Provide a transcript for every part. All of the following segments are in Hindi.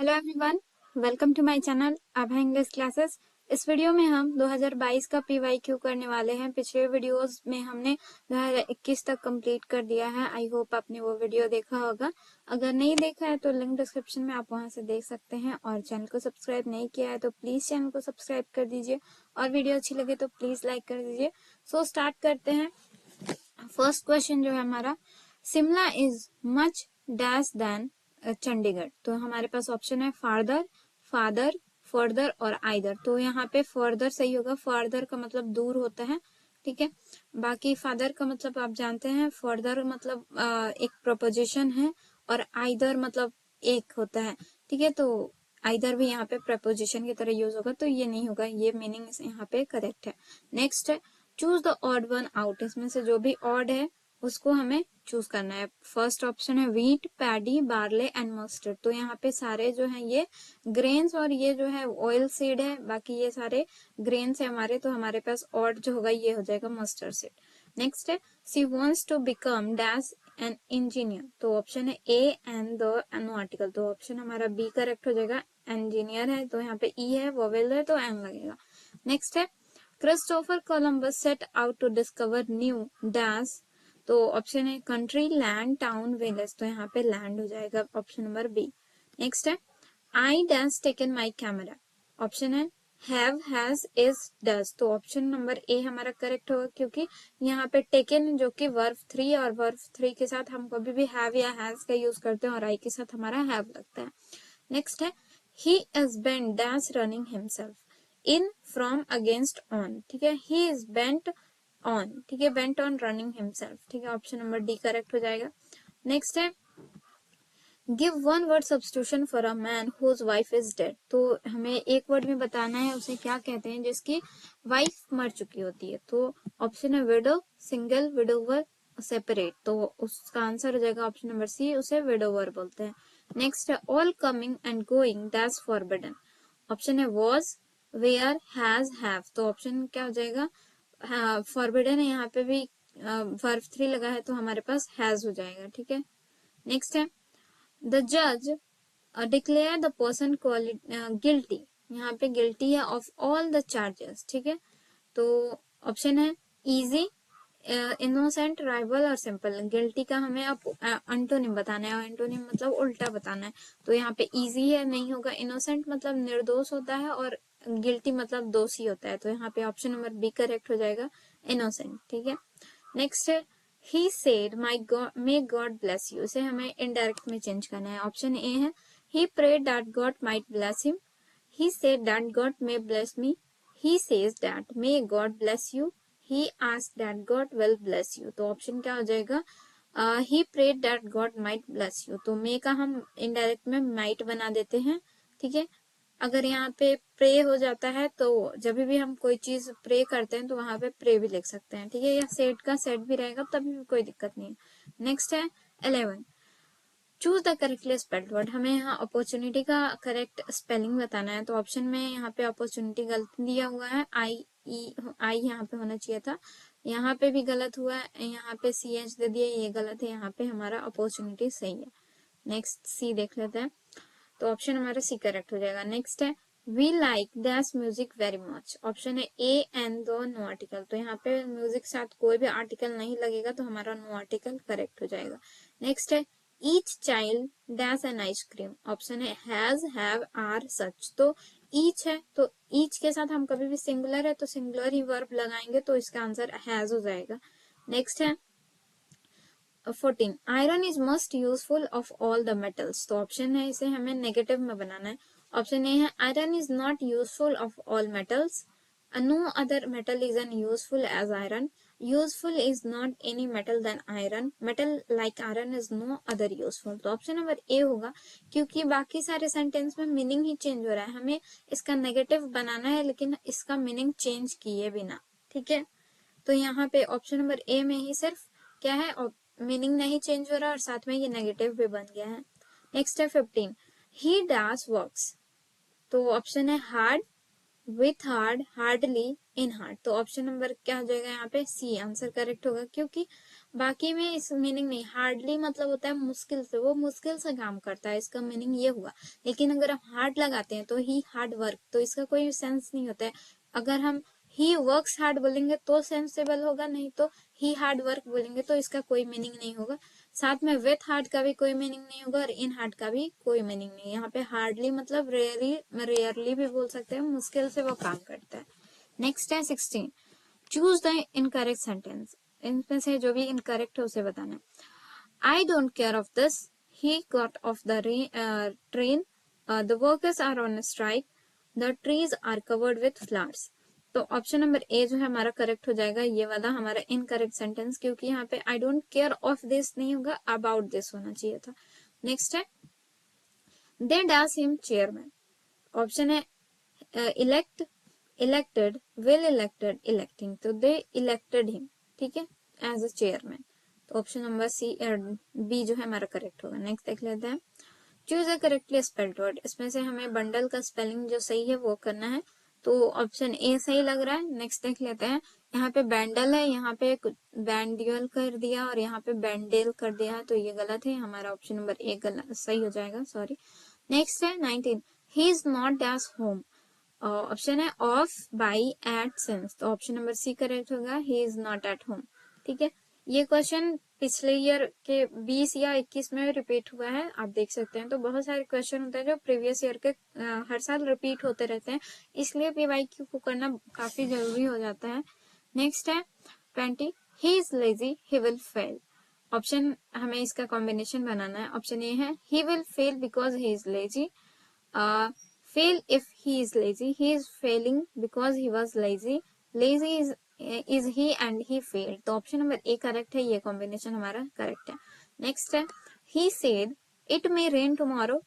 Hello everyone, welcome to my channel Abha English classes. इस वीडियो में हम 2022 का पीवाईक्यू करने वाले हैं। पिछले वीडियोस में हमने 2021 तक कंप्लीट कर दिया है। आई होप आपने वो वीडियो देखा होगा। अगर नहीं देखा है तो लिंक डिस्क्रिप्शन में आप वहां से देख सकते हैं। और चैनल को सब्सक्राइब नहीं किया है तो प्लीज चैनल को सब्सक्राइब कर दीजिए और वीडियो अच्छी लगे तो प्लीज लाइक कर दीजिए। सो स्टार्ट करते हैं। फर्स्ट क्वेश्चन जो है हमारा, Shimla is much dash than Chandigarh. तो हमारे पास ऑप्शन है फार्दर, फादर, फर्दर और आइदर। तो यहाँ पे फर्दर सही होगा। फर्दर का मतलब दूर होता है, ठीक है। बाकी फादर का मतलब आप जानते हैं, फर्दर मतलब एक प्रपोजिशन है और आइदर मतलब एक होता है, ठीक है। तो आइदर भी यहाँ पे प्रपोजिशन की तरह यूज होगा, तो ये नहीं होगा, ये मीनिंग यहाँ पे करेक्ट है। नेक्स्ट है choose the odd one out. इसमें से जो भी ऑड है उसको हमें चूज करना है। फर्स्ट ऑप्शन है wheat, paddy, barley and mustard. तो यहाँ पे सारे जो है ये ग्रेन्स और ये जो है ऑयल सीड है, बाकी ये सारे ग्रेन्स है हमारे। तो हमारे पास ऑड जो होगा ये हो जाएगा मस्टर्ड सीड। नेक्स्ट है she wants to become dash an engineer. तो ऑप्शन है A and the no article. तो ऑप्शन हमारा बी करेक्ट हो जाएगा। इंजीनियर है तो यहाँ पे ई है, वोवेल है तो एन लगेगा। नेक्स्ट है Christopher Columbus set out to discover new dash. तो ऑप्शन है कंट्री, लैंड, टाउन, विलेज। तो यहाँ पे लैंड हो जाएगा, ऑप्शन नंबर बी। नेक्स्ट है I dash taken my camera. Option है हैव, हैज, इज, डज। तो ऑप्शन नंबर ए हमारा करेक्ट होगा, क्योंकि यहाँ पे टेकन जो कि वर्ब 3 और वर्ब 3 के साथ हम कभी भी हैव या हैज का यूज करते हैं और आई के साथ हमारा हैव लगता है। नेक्स्ट है he is bent dash running himself in, from, against, on. ठीक है, ही इज बेंट ऑन, ठीक है, बेंट ऑन रनिंग हिमसेल्फ, ठीक है। ऑप्शन नंबर डी करेक्ट हो जाएगा। नेक्स्ट है give one word substitution for a man whose wife is dead. तो हमें एक वर्ड में बताना है उसे क्या कहते हैं जिसकी वाइफ मर चुकी होती है। तो ऑप्शन है विडो, सिंगल, विडोवर, सेपरेट। तो उसका आंसर हो जाएगा ऑप्शन नंबर सी, उसे विडोवर बोलते हैं। नेक्स्ट है all coming and going that's forbidden. Option है वॉज, वेयर, हैज, हैव। तो ऑप्शन क्या हो जाएगा, फॉरबिडन है, यहाँ पे भी वर्ब 3 लगा है तो हमारे पास हैज हो जाएगा, ठीक है। नेक्स्ट है द जज डिक्लेयर द पर्सन गिल्टी। यहाँ पे गिल्टी है ऑफ ऑल द चार्जेस, ठीक है। तो ऑप्शन है इजी, इनोसेंट, राइवल और सिंपल। गिल्टी का हमें अब एंटोनिम बताना है और एंटोनिम मतलब उल्टा बताना है। तो यहाँ पे इजी है, नहीं होगा। इनोसेंट मतलब निर्दोष होता है और गिल्टी मतलब दोषी होता है। तो यहाँ पे ऑप्शन नंबर बी करेक्ट हो जाएगा, इनोसेंट, ठीक है। नेक्स्ट है he said my god may god bless you। इसे हमें इनडायरेक्ट में चेंज करना है। ऑप्शन ए है he prayed that god might bless him, he said that god may bless me, he says that may god bless you, he asked that god will bless you। तो ऑप्शन क्या हो जाएगा, he prayed that god might bless you। तो may का हम इनडायरेक्ट में might बना देते हैं, ठीक है। अगर यहाँ पे प्रे हो जाता है तो जब भी हम कोई चीज प्रे करते हैं तो वहां पे प्रे भी लिख सकते हैं, ठीक है। या सेट का सेट भी रहेगा तभी भी कोई दिक्कत नहीं है। नेक्स्ट है 11 choose the correctly spelled word. हमें यहाँ अपॉर्चुनिटी का करेक्ट स्पेलिंग बताना है। तो ऑप्शन में यहाँ पे अपॉर्चुनिटी गलत दिया हुआ है, आई यहाँ पे होना चाहिए था, यहाँ पे भी गलत हुआ है, यहाँ पे CH दे दिया, ये गलत है, यहाँ पे हमारा अपॉर्चुनिटी सही है। नेक्स्ट सी देख लेते हैं। तो ऑप्शन हमारा सी करेक्ट हो जाएगा। नेक्स्ट है we like this music very much. Option है A and the no article. तो यहाँ पे म्यूजिक साथ कोई भी आर्टिकल नहीं लगेगा तो हमारा नो आर्टिकल करेक्ट हो जाएगा। नेक्स्ट है each child dash an ice cream. Option है हैज, हैव, आर, सच। तो ईच है तो ईच के साथ हम कभी भी सिंगुलर है तो सिंगुलर ही वर्ब लगाएंगे, तो इसका आंसर हैज हो जाएगा। नेक्स्ट है 14 iron is most useful of all the metals. तो ऑप्शन है इसे हमें नेगेटिव में बनाना है। ऑप्शन ए है iron is not useful of all metals, no other metal is an useful as iron, useful is not any metal than iron, metal like iron is no other useful. तो ऑप्शन नंबर ए होगा, क्योंकि बाकी सारे सेंटेंस में मीनिंग ही चेंज हो रहा है, हमें इसका नेगेटिव बनाना है लेकिन इसका मीनिंग चेंज किए बिना, ठीक है। तो यहाँ पे ऑप्शन नंबर ए में ही सिर्फ क्या है, मीनिंग नहीं चेंज हो रहा और साथ में ये नेगेटिव भी बन गया है। नेक्स्ट है 15 ही डैश वर्क्स। तो ऑप्शन है hard, with hard, hardly, in hard. तो ऑप्शन नंबर क्या हो जाएगा यहाँ पे सी आंसर करेक्ट होगा, क्योंकि बाकी में इस मीनिंग नहीं, हार्डली मतलब होता है मुश्किल से, वो मुश्किल से काम करता है, इसका मीनिंग ये हुआ। लेकिन अगर हम हार्ड लगाते हैं तो ही हार्ड वर्क, तो इसका कोई सेंस नहीं होता है। अगर हम ही वर्क्स हार्ड बोलेंगे तो सेंसेबल होगा, नहीं तो ही हार्ड वर्क बोलेंगे तो इसका कोई मीनिंग नहीं होगा। साथ में विथ हार्ड का भी कोई मीनिंग नहीं होगा और इन हार्ड का भी कोई मीनिंग नहीं। यहाँ पे हार्डली मतलब रेयरली भी बोल सकते हैं, मुश्किल से वो काम करता है। नेक्स्ट है 16, चूज द इनकरेक्ट सेंटेंस। इनमें से जो भी इनकरेक्ट है उसे बताना। I don't care of this, he got off the train, the workers are on strike, the trees are covered with flowers. तो ऑप्शन नंबर ए जो है हमारा करेक्ट हो जाएगा, ये वाला हमारा इनकरेक्ट सेंटेंस, क्योंकि यहाँ पे I don't care of this नहीं होगा, अबाउट दिस होना चाहिए था। नेक्स्ट है they dash him chairman. Option है elect, elected, will elected, electing, तो दे इलेक्टेड हिम, ठीक है, एज अ चेयरमैन। तो ऑप्शन नंबर सी बी जो है हमारा करेक्ट होगा। नेक्स्ट देख लेते हैं, choose a correctly spelled word. इसमें से हमें बंडल का स्पेलिंग जो सही है वो करना है, तो ऑप्शन ए सही लग रहा है। नेक्स्ट देख लेते हैं, यहाँ पे बैंडल है, यहाँ पे बैंडियल कर दिया और यहाँ पे बैंडेल कर दिया है, तो ये गलत है, हमारा ऑप्शन नंबर ए गलत सही हो जाएगा, सॉरी। नेक्स्ट है 19, he is not dash home. Option है ऑफ, बाई, एट, सिंस, तो ऑप्शन नंबर सी करेक्ट होगा, he is not at home, ठीक है। ये क्वेश्चन पिछले ईयर के 20 या 21 में रिपीट हुआ है, आप देख सकते हैं। तो बहुत सारे क्वेश्चन होते हैं जो प्रीवियस ईयर के हर साल रिपीट होते रहते हैं, इसलिए पीवाईक्यू को करना काफी जरूरी हो जाता है। नेक्स्ट है 20, he is lazy, he will fail. Option हमें इसका कॉम्बिनेशन बनाना है। ऑप्शन ए है he will fail because he is lazy, fail if he is lazy, he is failing because he was lazy, lazy is he and he failed, तो ऑप्शन नंबर ए करेक्ट है, ये कॉम्बिनेशन हमारा करेक्ट है। नेक्स्ट है he said it may rain tomorrow।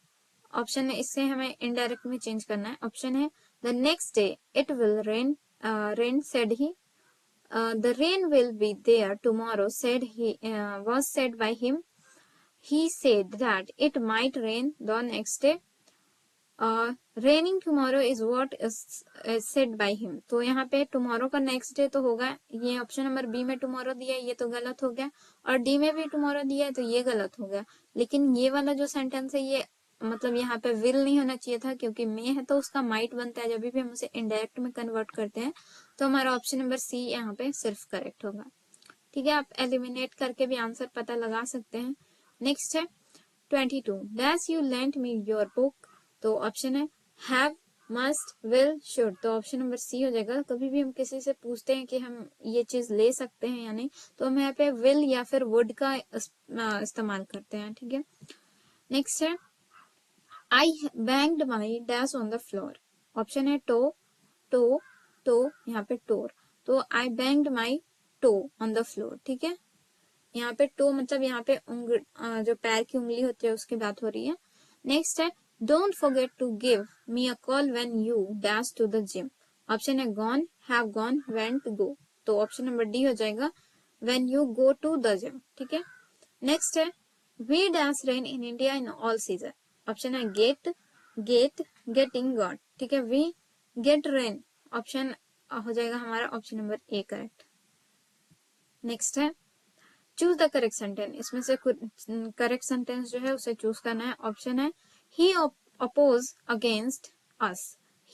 Option है इससे हमें इनडायरेक्ट में चेंज करना है। ऑप्शन है the next day it will rain, rain said he, the rain will be there tomorrow said he, was said by him, he said that it might rain the next day, raining tomorrow is what is said by him. तो यहाँ पे टुमारो का नेक्स्ट डे तो होगा, ये ऑप्शन नंबर बी में टुमारो दिया है, ये तो गलत हो गया, और डी में भी टुमारो दिया है, तो ये गलत हो गया। लेकिन ये वाला जो सेंटेंस है ये मतलब यहाँ पे विल नहीं होना चाहिए था, क्योंकि मे है तो उसका माइट बनता है, जब भी हम उसे इनडायरेक्ट में कन्वर्ट करते हैं। तो हमारा ऑप्शन नंबर सी यहाँ पे सिर्फ करेक्ट होगा, ठीक है। आप एलिमिनेट करके भी आंसर पता लगा सकते हैं। नेक्स्ट है 22, dash you lent me your book. तो ऑप्शन है हैव, मस्ट, विल, शुड, तो ऑप्शन नंबर सी हो जाएगा। कभी भी हम किसी से पूछते हैं कि हम ये चीज ले सकते हैं या नहीं, तो हम यहाँ पे विल या फिर वुड का इस्तेमाल करते हैं, ठीक है। नेक्स्ट है I banged my dash on the floor. Option है टो, टो, टो, यहाँ पे टोर, तो I banged my toe on the floor, ठीक है। यहाँ पे टो मतलब यहाँ पे जो पैर की उंगली होती है उसकी बात हो रही है। नेक्स्ट है don't forget to give me a call when you dash to the gym. Option है gone, have gone, went, go, तो ऑप्शन नंबर डी हो जाएगा when you go to the gym, ठीक है। नेक्स्ट है we dash rain in India in all season. Option है गेट, गेट, गेटिंग, गॉट, ठीक है। वी गेट रेन, ऑप्शन हो जाएगा हमारा option number A correct. Next है चूज द करेक्ट सेंटेंस। इसमें से करेक्ट सेंटेंस जो है उसे चूज करना है। ऑप्शन है ही अपोज अगेंस्ट अस,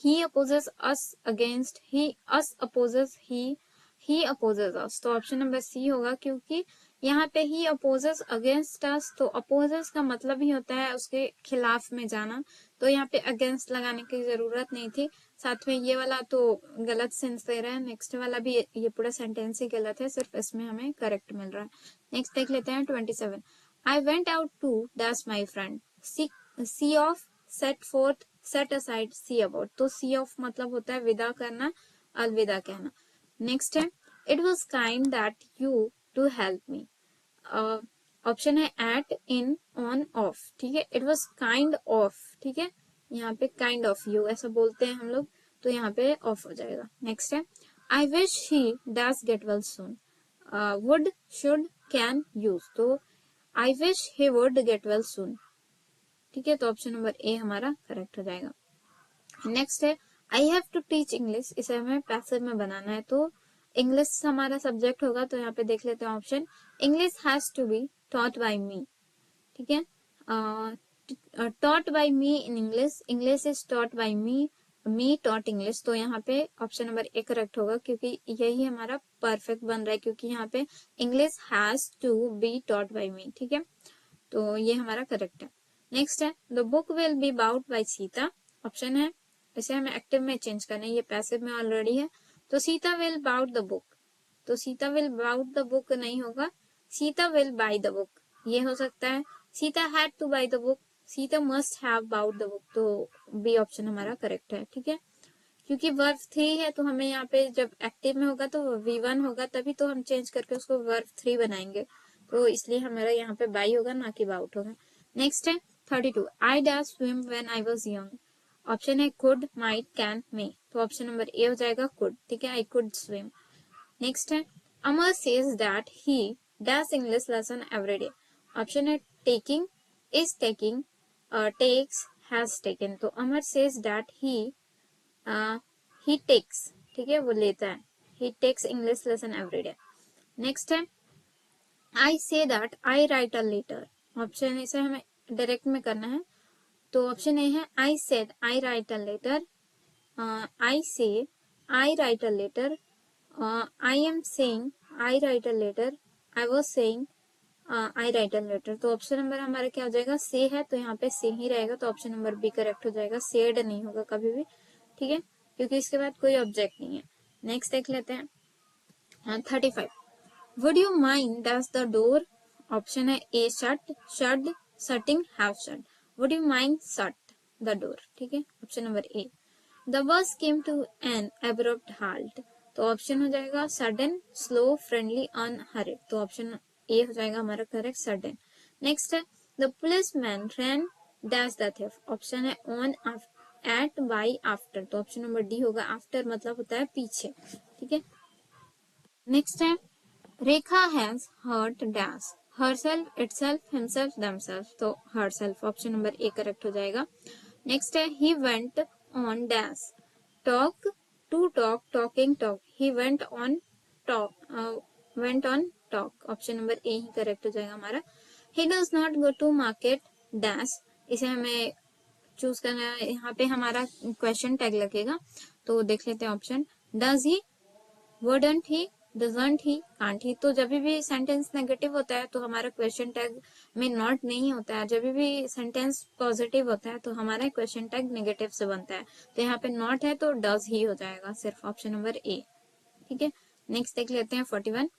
ही अपोजेस अस अगेंस्ट ही, अस अपोजेस ही अपोजेस अस, तो ऑप्शन नंबर सी होगा, क्योंकि यहाँ पे ही अपोजेस अगेंस्ट अस, तो अपोजेस का मतलब ही होता है उसके खिलाफ में जाना, तो यहाँ पे अगेंस्ट लगाने की जरूरत नहीं थी। साथ में ये वाला तो गलत सेंस दे रहा है, नेक्स्ट वाला भी ये पूरा सेंटेंस ही गलत है, सिर्फ इसमें हमें करेक्ट मिल रहा है। नेक्स्ट देख लेते हैं 27, I went out to dash my friend, see off, set forth, set aside, see about, तो सी ऑफ मतलब होता है विदा करना, अलविदा कहना। नेक्स्ट है it was kind that you to help me. Option है एट, इन, ऑन, ऑफ, ठीक है। इट वॉज काइंड ऑफ, ठीक है, यहाँ पे काइंड ऑफ यू ऐसा बोलते हैं हम लोग, तो यहाँ पे ऑफ हो जाएगा। नेक्स्ट है I wish he dash get well soon, would, should, can, use, तो I wish he would get well soon, ठीक है, तो ऑप्शन नंबर ए हमारा करेक्ट हो जाएगा। नेक्स्ट है I have to teach English, इसे हमें पैसिव में बनाना है, तो इंग्लिश हमारा सब्जेक्ट होगा, तो यहाँ पे देख लेते हैं option, English has to be taught by me, ठीक है, taught by me in English, English is taught by me taught English. तो यहाँ पे ऑप्शन नंबर ए करेक्ट होगा, क्योंकि यही हमारा परफेक्ट बन रहा है, क्योंकि यहाँ पे English has to be taught by me, ठीक है, तो ये हमारा करेक्ट है। नेक्स्ट है, the book will be bought by Sita, option है, इसे हमें एक्टिव में चेंज करना है, ये पैसिव में ऑलरेडी है, तो Sita will bought the book, तो Sita will bought the book नहीं होगा, Sita will buy the book ये हो सकता है, Sita had to buy the book, Sita must have bought the book, तो बी ऑप्शन हमारा करेक्ट है, ठीक है, क्योंकि वर्ब 3 है, तो हमें यहाँ पे जब एक्टिव में होगा तो V1 होगा, तभी तो हम चेंज करके उसको वर्ब 3 बनाएंगे, तो इसलिए हमारा यहाँ पे बाई होगा, ना कि बाउट होगा। नेक्स्ट है 32, I dash swim when I was young, option है कुड, माइट, कैन, मे, तो ऑप्शन नंबर ए हो जाएगा कुड, ठीक है, आई कुड स्विम। नेक्स्ट है, Amar says that he dash English lesson every day, option है taking, is taking, takes, has taken, तो Amar says that he takes, ठीक है, वो लेता है, he takes English lesson every day. Next है, I say that I write a letter, option इसे हमें डायरेक्ट में करना है, तो ऑप्शन ए है, I said I write a letter, I say I write a letter, I am saying I write a letter, I was saying I write a letter, तो ऑप्शन नंबर हमारा क्या हो जाएगा, से है, तो यहाँ पे से ही रहेगा, तो ऑप्शन नंबर बी करेक्ट हो जाएगा, सेड नहीं होगा कभी भी, ठीक है, क्योंकि इसके बाद कोई ऑब्जेक्ट नहीं है। नेक्स्ट देख लेते हैं 35, would you mind dash the door, option है A shut, shut, shutting, have shut, would you mind shut the door, ठीक है, option number A. The bus came to an abrupt halt, तो ऑप्शन हो जाएगा सडन, स्लो, फ्रेंडली, अनहरिड, तो ऑप्शन ए हो जाएगा हमारा करेक्ट, सडन। नेक्स्ट है, the policeman ran dash the thief, option है ऑन, एट, बाई, आफ्टर, तो ऑप्शन नंबर डी होगा, आफ्टर मतलब होता है पीछे, ठीक है। नेक्स्ट है, Rekha has hurt dash, herself, itself, himself, themselves, तो herself, option number A correct हो जाएगा। नेक्स्ट है, he went on dash, talk, to talk, talking, talk, he went on talk, option number A he correct हो जाएगा हमारा। He does not go to market dash, इसे हमें चूज करना है, यहाँ पे हमारा क्वेश्चन टैग लगेगा, तो देख लेते हैं option, does he, wouldn't he, doesn't he, can't he, तो जब भी सेंटेंस नेगेटिव होता है तो हमारा क्वेश्चन टैग में नॉट नहीं होता है, जब भी सेंटेंस पॉजिटिव होता है तो हमारा क्वेश्चन टैग नेगेटिव से बनता है, तो यहाँ पे नॉट है तो डज ही हो जाएगा, सिर्फ ऑप्शन नंबर ए, ठीक है। नेक्स्ट देख लेते हैं 41,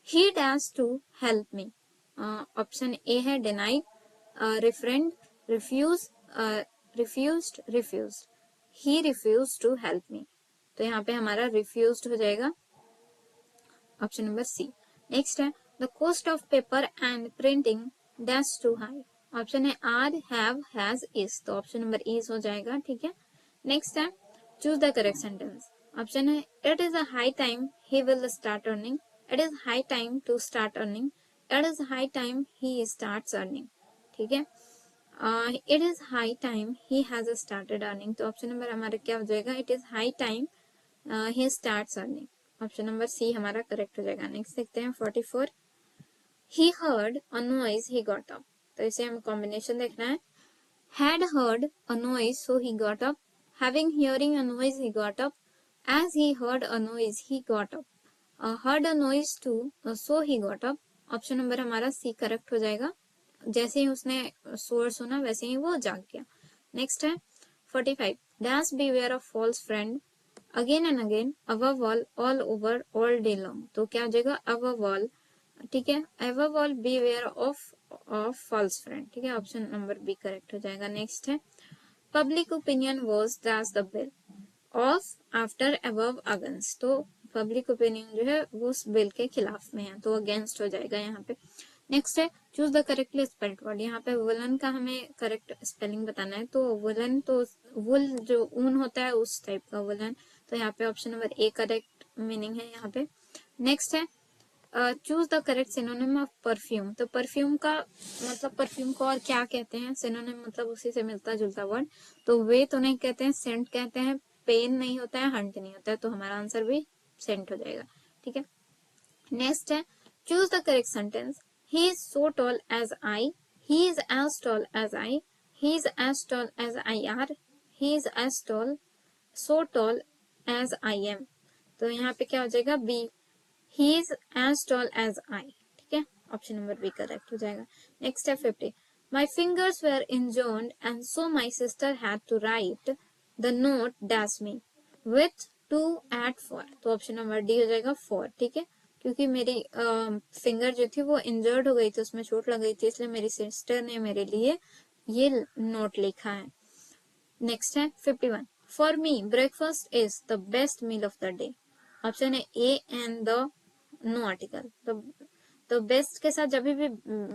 he dash to help me, option A है denied, refrained, refuse, refused, refused, he refuse to help me, तो यहाँ पे हमारा रिफ्यूज्ड हो जाएगा, ऑप्शन नंबर सी। नेक्स्ट है, the cost of paper and printing dash to high, option है आर, हैव, हैज, इज, तो ऑप्शन नंबर इज हो जाएगा, ठीक है। नेक्स्ट है, choose the correct sentence, option है, it is a high time he will start earning, it is high time to start earning, it is high time he starts earning, ठीक है, it is high time he has started earning, तो ऑप्शन नंबर हमारा क्या हो जाएगा, it is high time he starts earning, option number C हमारा करेक्ट हो जाएगा। नेक्स्ट देखते हैं 44, he heard a noise he got up, तो इसे हमें कॉम्बिनेशन देखना है, had heard a noise so he got up, having hearing a noise he got up, as he heard a noise he got up, heard a noise too so he got up, option number हमारा सी करेक्ट हो जाएगा, जैसे ही उसने शोर सुना वैसे ही वो जाग गया। नेक्स्ट है 45, dash beware of false friend, again and again, above all over, all day long, तो क्या हो जाएगा above all, ठीक है, above all beware of false friend, ठीक है, ऑप्शन नंबर बी करेक्ट हो जाएगा। नेक्स्ट है, public opinion was that's the bill of after above against, तो पब्लिक ओपिनियन जो है वो उस बिल के खिलाफ में है, तो अगेंस्ट हो जाएगा यहाँ पे। नेक्स्ट है, choose the correctly spelled word, यहाँ पे वुलन का हमें करेक्ट स्पेलिंग बताना है, तो वुलन तो वुल जो ऊन होता है उस टाइप का वुलन, तो यहाँ पे option number A correct meaning है यहाँ पे। नेक्स्ट है, choose the correct synonym of perfume, तो परफ्यूम का मतलब परफ्यूम को और क्या कहते हैं, सिनोनिम मतलब उसी से मिलता जुलता वर्ड, तो वे तो नहीं कहते हैं, सेंट कहते हैं, पेन नहीं होता है, हंट नहीं होता है, तो हमारा आंसर भी सेंट हो जाएगा, ठीक है। नेक्स्ट है choose the correct sentence. He is so tall as I, he is as tall as I, he is as tall as I are, he is as tall so tall as I am. तो यहाँ पे क्या हो जाएगा B, he is as tall as I, ठीक है, ऑप्शन नंबर बी करेक्ट हो जाएगा। नेक्स्ट है 50, my fingers were injured and so my sister had to write the note dash me with 2 at 4। तो ऑप्शन नंबर डी हो जाएगा 4, ठीक है, क्योंकि मेरी फिंगर जो थी वो इंजर्ड हो गई थी, उसमें चोट लग गई थी, इसलिए मेरी सिस्टर ने मेरे लिए ये नोट लिखा है। नेक्स्ट है 51, for me breakfast is the best meal of the day. Option है A and the no article. तो बेस्ट के साथ जब भी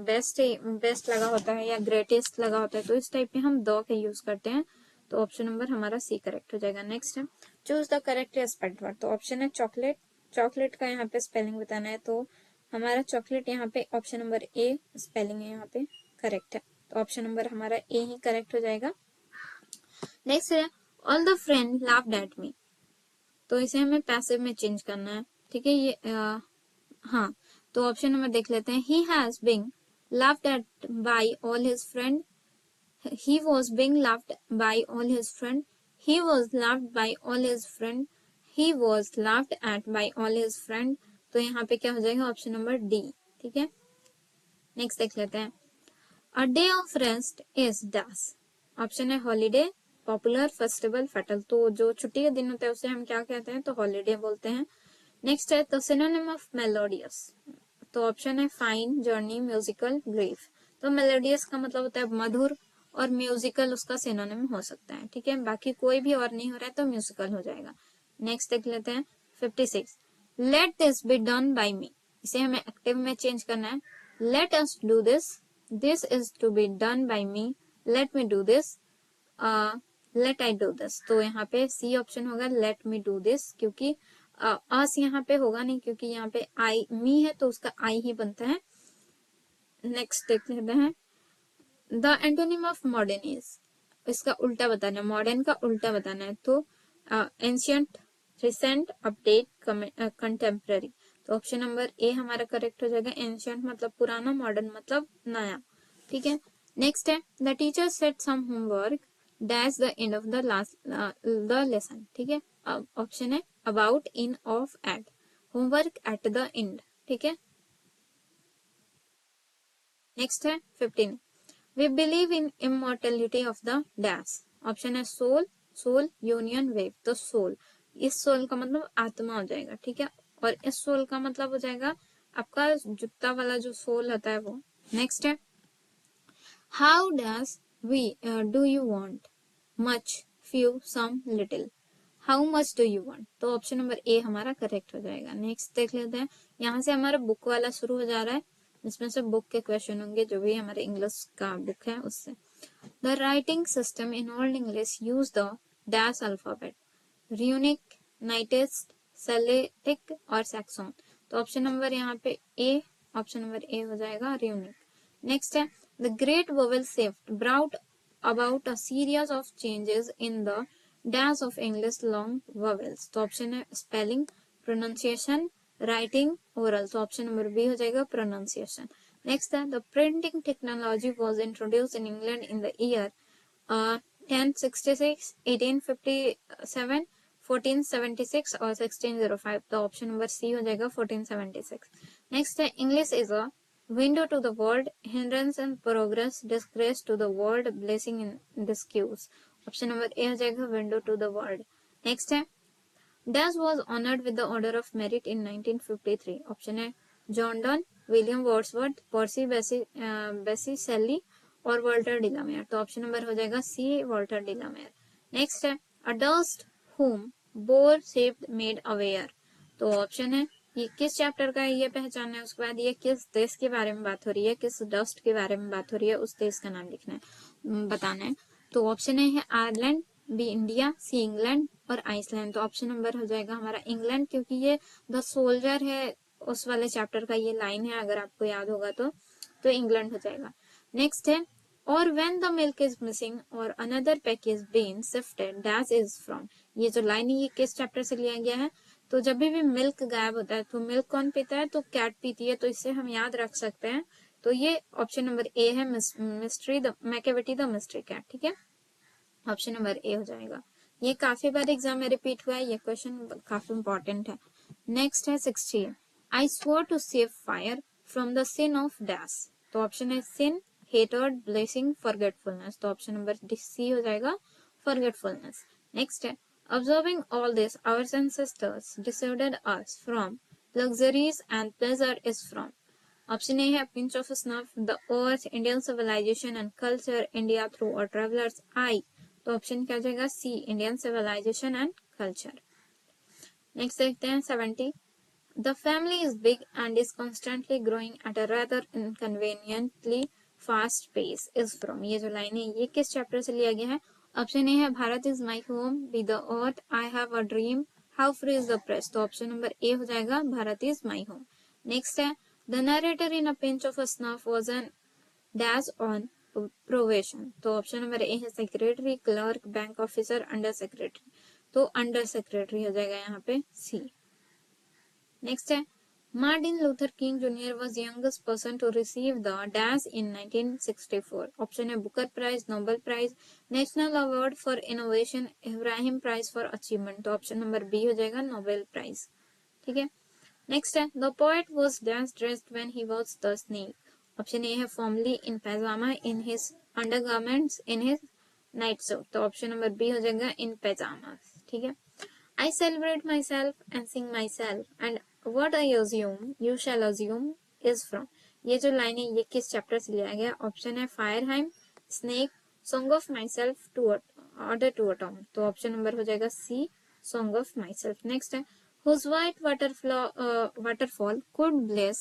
बेस्ट लगा होता है या ग्रेटेस्ट लगा होता है तो इस टाइप में हम द के यूज करते हैं। तो ऑप्शन नंबर हमारा सी करेक्ट हो जाएगा। नेक्स्ट है choose the correct spelled word. तो ऑप्शन है चॉकलेट, चॉकलेट का यहाँ पे स्पेलिंग बताना है, तो हमारा चॉकलेट यहाँ पे ऑप्शन नंबर ए स्पेलिंग है यहाँ पे करेक्ट है, तो ऑप्शन नंबर हमारा ए ही करेक्ट हो जाएगा। नेक्स्ट है all the friend laughed at me. तो इसे हमें पैसिव में चेंज करना है, ठीक है, ये हाँ, तो ऑप्शन नंबर देख लेते हैं। He has been laughed at by all his friend, he was being laughed by all his friend, he was laughed by all his friend, he was laughed at by all his friend। तो यहाँ पे क्या हो जाएगा ऑप्शन नंबर डी, ठीक है। नेक्स्ट देख लेते हैं a day of rest is dash. Option है हॉलीडे, पॉपुलर, फेस्टिवल, फैटल। तो जो छुट्टी के दिन होते हैं उसे हम क्या कहते हैं, तो हॉलीडे बोलते हैं। नेक्स्ट है द सिनोनिम ऑफ मेलोडियस। तो ऑप्शन है फाइन, जर्नी, म्यूजिकल, ब्रीफ। तो मेलोडियस का मतलब होता है मधुर और म्यूजिकल उसका सिनोनिम हो सकता है, ठीक है, बाकी कोई भी और नहीं हो रहा है तो म्यूजिकल हो जाएगा। नेक्स्ट देख लेते हैं 56, let this be done by me. इसे हमें एक्टिव में चेंज करना है। Let us do this, this is to be done by me, let me do this, let I do this. तो यहाँ पे सी ऑप्शन होगा लेट मी डू दिस, क्योंकि अस यहाँ पे होगा नहीं, क्योंकि यहाँ पे आई मी है तो उसका आई ही बनता है। नेक्स्ट देख लेते हैं the antonym of modern is. इसका उल्टा बताना है, मॉडर्न का उल्टा बताना है, तो एंशियंट, रिसेंट, अपडेट, कंटेम्प्रेरी। तो ऑप्शन नंबर ए हमारा करेक्ट हो जाएगा। एंशियंट मतलब पुराना, मॉडर्न मतलब नया, ठीक है। नेक्स्ट है the teacher set some homework dash the end of the last the lesson, ठीक है। ऑप्शन है about, in, of, at, homework at the end, ठीक है। नेक्स्ट है 15, we believe in immortality of the dash. Option है सोल, सोल, यूनियन, वेव। तो सोल, इस सोल का मतलब आत्मा हो जाएगा, ठीक है, और इस सोल का मतलब हो जाएगा आपका जूता वाला जो सोल होता है वो। नेक्स्ट है how does we do you want, much, few, some, little. How much do you want. तो ऑप्शन नंबर ए हमारा करेक्ट हो जाएगा। नेक्स्ट देख लेते हैं, यहाँ से हमारा बुक वाला शुरू हो जा रहा है, इसमें से बुक के क्वेश्चन होंगे जो भी हमारे इंग्लिश का बुक है उससे। The writing system in Old English use the dash alphabet, runic, नाइटिस्ट, सेलेटिक और सैक्सोन। तो ऑप्शन नंबर यहाँ पे ए, ऑप्शन नंबर ए हो जाएगा र्यूनिक। नेक्स्ट है the great vowel shift brought about a series of changes in the dash of English long vowels. तो ऑप्शन है स्पेलिंग, प्रोनाउंसिएशन, राइटिंग, ओरल। तो ऑप्शन नंबर बी हो जाएगा प्रोनाउंसिएशन। नेक्स्ट है the printing technology was introduced in England in the year 1066, 1857, 1476 और 1605। तो ऑप्शन नंबर सी हो जाएगा 1476। नेक्स्ट है English is a window to the world, hindrance and progress, disgrace to the world, blessing in disguise. Option number A हो जाएगा window to the world. Next है dash was honoured with the order of merit in 1953। Option है John Donne, William Wordsworth, Percy Bysshe Shelley और वॉल्टर डिलामेयर। तो ऑप्शन नंबर हो जाएगा सी, वॉल्टर डिलामेयर। नेक्स्ट है अ dust whom bore shaped made aware. तो ऑप्शन है ये किस चैप्टर का है ये पहचानना है, उसके बाद ये किस देश के बारे में बात हो रही है, किस डस्ट के बारे में बात हो रही है, उस देश का नाम लिखना है, बताना है। तो ऑप्शन है Ireland, B India, C England और आइसलैंड। तो ऑप्शन नंबर हो जाएगा हमारा इंग्लैंड, क्योंकि ये द सोल्जर है उस वाले चैप्टर का ये लाइन है, अगर आपको याद होगा तो इंग्लैंड हो जाएगा। नेक्स्ट है और when the milk is missing or another pack is being sifted, dash is from। ये जो लाइन है ये किस चैप्टर से लिया गया है, तो जब भी मिल्क गायब होता है तो मिल्क कौन पीता है, तो कैट पीती है, तो इससे हम याद रख सकते हैं। तो ये ऑप्शन नंबर ए है, mystery the Macavity the mystery cat, ठीक है, ऑप्शन नंबर ए हो जाएगा। ये काफी बार एग्जाम में रिपीट हुआ है, ये क्वेश्चन काफी इंपॉर्टेंट है। नेक्स्ट है 60, I swore to save fire from the sin of dash, तो ऑप्शन है सिन, हेटर्ड, ब्लेसिंग, फॉरगेटफुलनेस, तो ऑप्शन नंबर सी हो जाएगा फॉरगेटफुलनेस। नेक्स्ट है observing all this our ancestors decided us from luxuries and pleasure is from, option A है pinch of snuff, the earth, Indian civilization and culture, India through a traveler's eye, तो ऑप्शन क्या हो जाएगा C, Indian civilisation and culture. Next देखते हैं 70, the family is big and is constantly growing at a rather inconveniently fast pace is from, ये जो लाइन है ये किस चैप्टर से लिया गया है, ऑप्शन ए है Bharat is my home, be the earth, I have a dream, how free is the press, तो ऑप्शन नंबर ए हो जाएगा Bharat is my home. Next है the narrator in a pinch of a snuff was an dash on probation, तो ऑप्शन नंबर ए है secretary, clerk, bank officer, under secretary, तो अंडर सेक्रेटरी हो जाएगा यहाँ पे सी। नेक्स्ट है Martin Luther King Jr. was the youngest person to receive the dash in 1964, option है Booker Prize, Nobel Prize, National Award for Innovation, Ibrahim Prize for Achievement, तो ऑप्शन नंबर बी हो जाएगा नोबेल प्राइज, ठीक है। नेक्स्ट है the poet was dash dressed when he was the snake, option A है formally in pyjama, in his undergarments, in his night suit, तो ऑप्शन नंबर बी हो जाएगा इन पैजामा, ठीक है। I celebrate myself and sing myself and what I assume you shall assume is from, ये जो लाइन है ये किस चैप्टर से लिया गया, ऑप्शन है fire hymn, snake, song of myself, to order to a tom, तो ऑप्शन नंबर हो जाएगा C, song of myself. Next है whose white waterfall could bless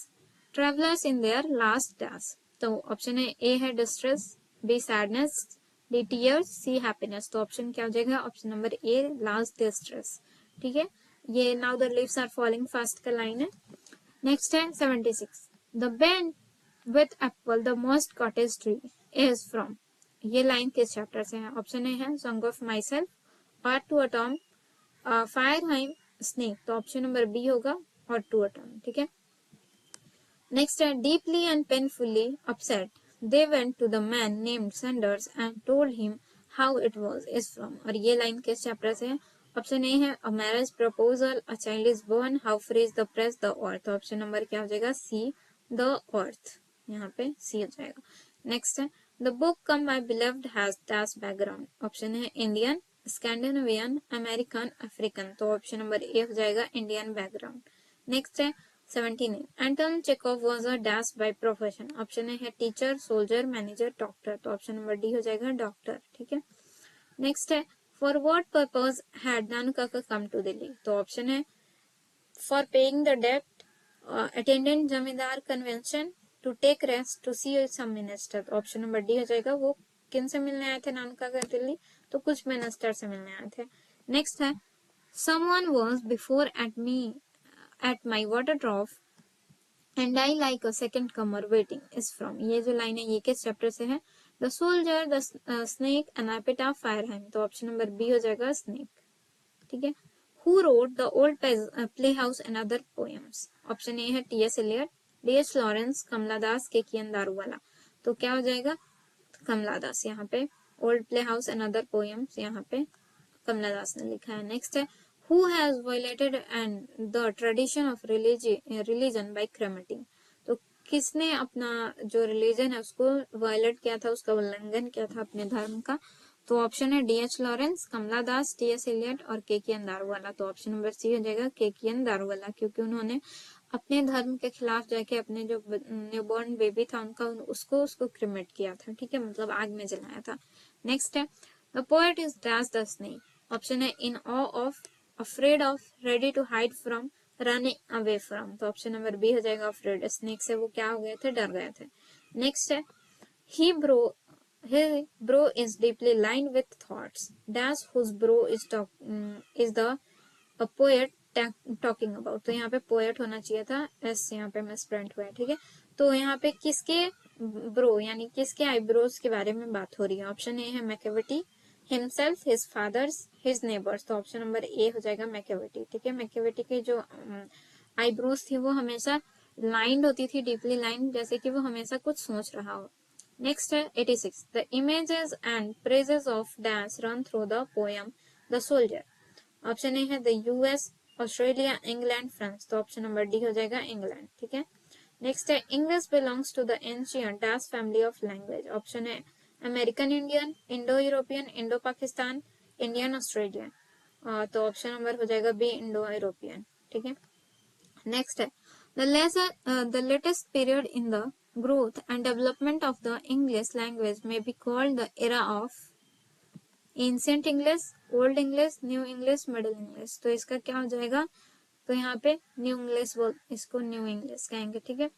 travelers in their last dash, तो ऑप्शन है ए है distress, B sadness, D tears, C happiness, तो ऑप्शन क्या हो जाएगा option number A last distress, ठीक है। ये now the leaves are falling fast का लाइन है। नेक्स्ट है 76, the bend with apple the most cottage tree is from, ये लाइन किस चैप्टर से है, ऑप्शन ए है song of myself, part two atom, fire hymn, snake, तो ऑप्शन नंबर बी होगा और टू अटॉम, ठीक है। नेक्स्ट है deeply and painfully upset they went to the man named Sanders and told him how it was is from, और ये लाइन किस चैप्टर से है, ऑप्शन ए है a marriage proposal, a child is born, how free is the press, the earth, तो ऑप्शन नंबर क्या हो जाएगा सी, द अर्थ, यहाँ पे सी हो जाएगा। नेक्स्ट है the book come my beloved has dash background, option है इंडियन, स्कैंडिनेवियन, अमेरिकन, अफ्रीकन, तो ऑप्शन नंबर ए हो जाएगा इंडियन बैकग्राउंड। नेक्स्ट है 79, Anton Chekhov was a dash by profession, option A है टीचर, सोल्जर, मैनेजर, डॉक्टर, तो ऑप्शन नंबर डी हो जाएगा डॉक्टर, ठीक है। नेक्स्ट है for what purpose had Nanakaka come to Delhi, तो ऑप्शन है for paying the debt, attendant जमींदार convention, to take rest, to see some minister, तो ऑप्शन नंबर डी हो जाएगा वो किन से मिलने आए थे नानकाका दिल्ली, तो कुछ मिनिस्टर से मिलने आए थे। नेक्स्ट है someone was before at my water trough and I like a second comer waiting is from, ये जो लाइन है ये किस चैप्टर से है, the soldier, the snake, an epitaph, fire hymn, तो ऑप्शन नंबर बी हो जाएगा स्नेक, ठीक है। Who wrote the old play house and other poems, option A है T S Eliot, D H Lawrence, Kamala Das, Keki N Daruwalla, तो क्या हो जाएगा कमला दास, यहाँ पे old play house and other poems यहाँ पे कमला दास ने लिखा है। नेक्स्ट है who has violated and the tradition of religion by cremating, तो किसने अपना जो रिलीजन है उसको वायलेट किया था, उसका उल्लंघन किया था अपने धर्म का, तो ऑप्शन है डी एच लॉरेंस, कमला दास, टी एस एलियट और के की एन दारूवाला, तो ऑप्शन नंबर सी हो जाएगा के की एन दारूवाला, क्योंकि उन्होंने अपने धर्म के खिलाफ जाके अपने जो न्यूबॉर्न बेबी था उनका उसको क्रिमेट किया था, ठीक है, मतलब आग में जलाया था। नेक्स्ट है the poet is dash the snake, option है इन ऑ of, afraid of, ready to hide from, running away from, तो ऑप्शन नंबर बी हो जाएगा afraid, स्नेक से वो क्या हो गए थे, डर गए थे। नेक्स्ट है he bro is deeply lined with thoughts dash whose bro is the a poet talking about, तो यहाँ पे पोएट होना चाहिए था, एस यहाँ पे मिसप्रिंट हुआ है, ठीक है। तो यहाँ पे किसके ब्रो यानी किसके आईब्रोज के बारे में बात हो रही है, ऑप्शन ए है Macavity, himself, his father's, his neighbours. तो ऑप्शन नंबर ए हो जाएगा मैकेविटी। ठीक है, मैकेविटी की जो आईब्रोज थी वो हमेशा लाइंड होती थी, डीपली लाइंड, जैसे कि वो हमेशा कुछ सोच रहा हो। नेक्स्ट है 86, the images and phrases of dash run through the poem the soldier. Option A है the US, Australia, England, France. तो ऑप्शन नंबर डी हो जाएगा इंग्लैंड। ठीक है, नेक्स्ट है English belongs to the ancient dash family of language. Option है American Indian, Indo European, Indo Pakistan, Indian Australian. तो ऑप्शन नंबर हो जाएगा बी, इंडो यूरोपियन। ठीक है, नेक्स्ट है the latest period in the growth and development of the English language may be called the era of ancient English, old English, new English, middle English। तो इसका क्या हो जाएगा, तो यहाँ पे न्यू इंग्लिश बोल, इसको न्यू इंग्लिश कहेंगे। ठीक है,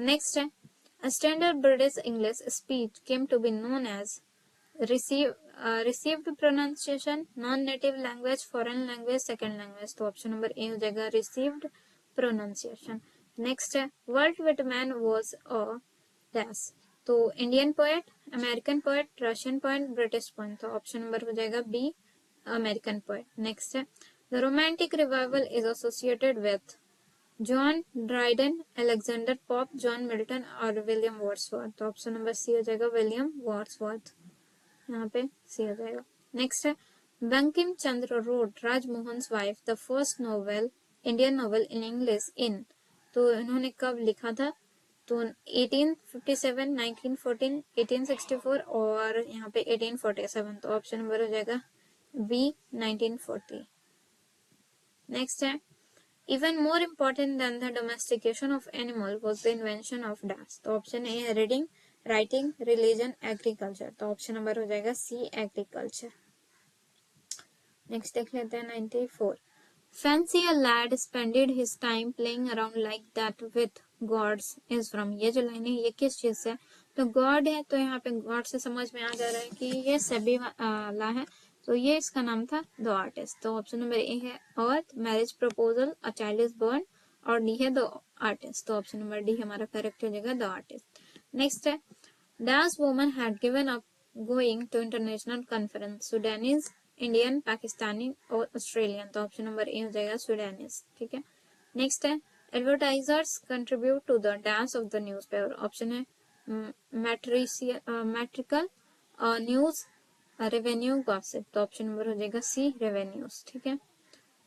नेक्स्ट है standard British English speech came to be known as received pronunciation, non-native language, foreign language, second language। तो ऑप्शन नंबर ए हो जाएगा received pronunciation। नेक्स्ट है Walt Whitman was a dash। तो Indian poet, American poet, Russian poet, British poet. तो ऑप्शन नंबर हो जाएगा बी, अमेरिकन पोएट। नेक्स्ट है the romantic revival is associated with John Dryden, Alexander Pope, John Milton और विलियम वर्ड्सवर्थ। तो ऑप्शन नंबर सी हो जाएगा विलियम वर्ड्सवर्थ, यहाँ पे सी हो जाएगा। नेक्स्ट है Bankim Chandra wrote Rajmohan wife the first novel, Indian novel in English in. तो इन्होंने कब लिखा था, तो 1857, 1914, 1864 और यहाँ पे 1847। तो ऑप्शन नंबर हो जाएगा बी, 1940। नेक्स्ट है even more important than the domestication of animal was the invention of dash. तो ऑप्शन ए है रीडिंग, राइटिंग, रिलीजन, एग्रीकल्चर। तो ऑप्शन नंबर हो जाएगा सी, एग्रीकल्चर। नेक्स्ट देख लेते हैं 94, fancy a lad spended his time playing around like that with gods is from. ये जो लाइन है ये किस चीज से, तो गॉड है, तो यहाँ पे गॉड से समझ में आ जा रहा है कि ये सभी ला है, तो ये इसका नाम था द आर्टिस्ट। तो ऑप्शन नंबर ए है earth, marriage proposal, a child is born, और डी है द आर्टिस्ट। तो ऑप्शन नंबर डी हमारा करेक्ट हो जाएगा द आर्टिस्ट। नेक्स्ट है dash woman had given up going to international conference, Sudanese, Indian, Pakistani और ऑस्ट्रेलियन। तो ऑप्शन नंबर ए हो जाएगा सुडानीज। ठीक है, नेक्स्ट है advertisers contribute to the dash of the newspaper. Option है मैट्रिकल, न्यूज, रेवेन्यू, गॉसिप। तो ऑप्शन नंबर हो जाएगा सी, रेवेन्यूज। ठीक है,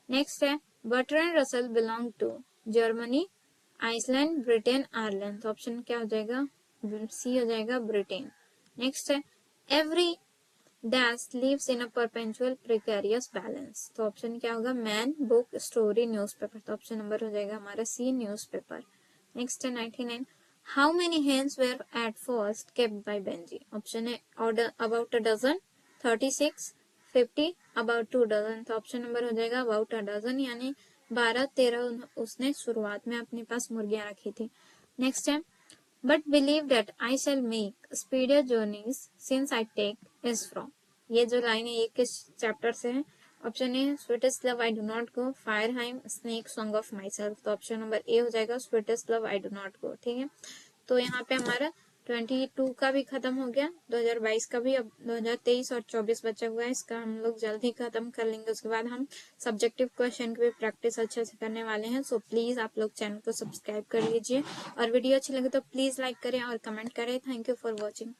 नेक्स्ट है Bertrand Russell belong to Germany, Iceland, Britain, Ireland. तो ऑप्शन क्या हो जाएगा, सी हो जाएगा ब्रिटेन। नेक्स्ट है every dash lives in a perpetual precarious balance. तो ऑप्शन क्या होगा, मैन, बुक, स्टोरी, न्यूज़पेपर। तो ऑप्शन नंबर हो जाएगा हमारा सी, न्यूज़पेपर। नेक्स्ट है 99, how many hens were at first kept by Benji. Option है order about a dozen, 36, 50, about 2 dozen. तो ऑप्शन नंबर हो जाएगा अबाउट अ डजन, यानी 12-13 उसने शुरुआत में अपने पास मुर्गियां रखी थी। नेक्स्ट है but believe that I shall make speedier journeys since I take is from। ये जो लाइन है ये किस चैप्टर से है, option A sweetest love I do not go, fire hymn, snake, song of myself. तो ऑप्शन नंबर ए हो जाएगा sweetest love I do not go. ठीक है, तो यहाँ पे हमारा 22 का भी खत्म हो गया, 2022 का भी, अब 2023 और 24 बचा हुआ है, इसका हम लोग जल्द ही खत्म कर लेंगे। उसके बाद हम सब्जेक्टिव क्वेश्चन की भी प्रैक्टिस अच्छे से करने वाले हैं। सो प्लीज आप लोग चैनल को सब्सक्राइब कर लीजिए, और वीडियो अच्छी लगे तो प्लीज लाइक करें और कमेंट करें। Thank you for watching.